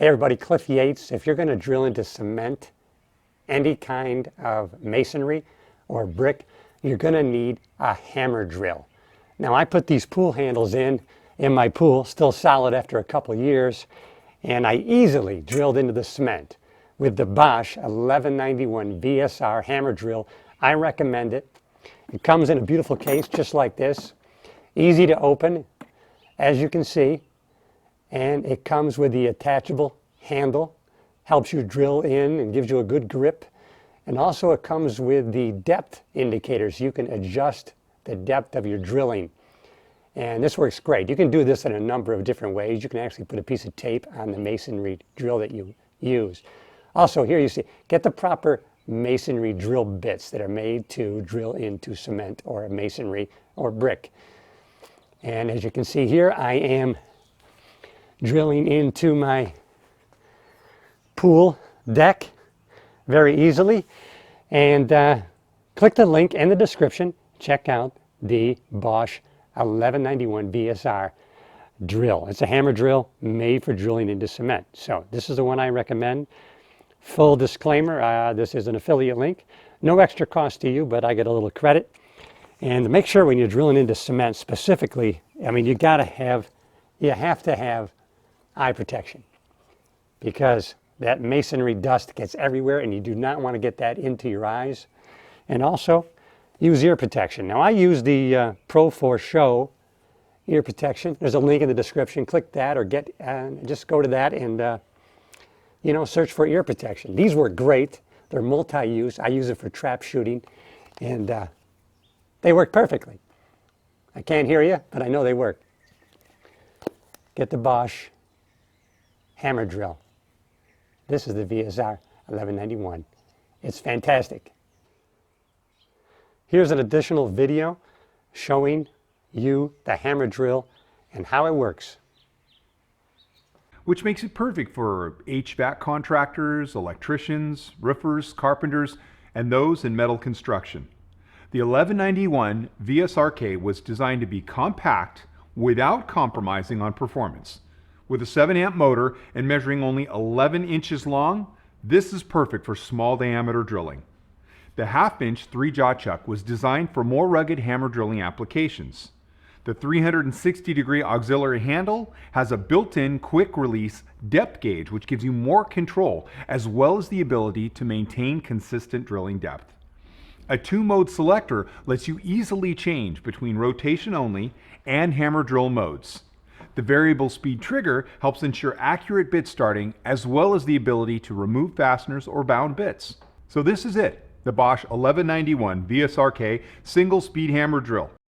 Hey everybody, Cliff Yates. If you're going to drill into cement, any kind of masonry or brick, you're going to need a hammer drill. Now I put these pool handles in my pool, still solid after a couple years, and I easily drilled into the cement with the Bosch 1191 VSR hammer drill. I recommend it. It comes in a beautiful case just like this, easy to open, as you can see. And it comes with the attachable handle, helps you drill in and gives you a good grip. And also it comes with the depth indicators. You can adjust the depth of your drilling. And this works great. You can do this in a number of different ways. You can actually put a piece of tape on the masonry drill that you use. Also here you see, get the proper masonry drill bits that are made to drill into cement or masonry or brick. And as you can see here, I am drilling into my pool deck very easily. And click the link in the description. Check out the Bosch 1191 VSR drill. It's a hammer drill made for drilling into cement. So this is the one I recommend. Full disclaimer, this is an affiliate link. No extra cost to you, but I get a little credit. And make sure when you're drilling into cement specifically, I mean, you have to have eye protection, because that masonry dust gets everywhere and you do not want to get that into your eyes. And also use ear protection. Now I use the Pro 4 Show ear protection. There's a link in the description. Click that or just go to that and search for ear protection. These work great. They're multi-use. I use it for trap shooting and they work perfectly. I can't hear you, but I know they work. Get the Bosch hammer drill. This is the VSR 1191. It's fantastic. Here's an additional video showing you the hammer drill and how it works. Which makes it perfect for HVAC contractors, electricians, roofers, carpenters, and those in metal construction. The 1191 VSRK was designed to be compact without compromising on performance. With a 7-amp motor and measuring only 11 inches long, this is perfect for small diameter drilling. The 1/2-inch 3-jaw chuck was designed for more rugged hammer drilling applications. The 360-degree auxiliary handle has a built-in quick-release depth gauge, which gives you more control, as well as the ability to maintain consistent drilling depth. A 2-mode selector lets you easily change between rotation only and hammer drill modes. The variable speed trigger helps ensure accurate bit starting, as well as the ability to remove fasteners or bound bits. So this is it, the Bosch 1191 VSRK single speed hammer drill.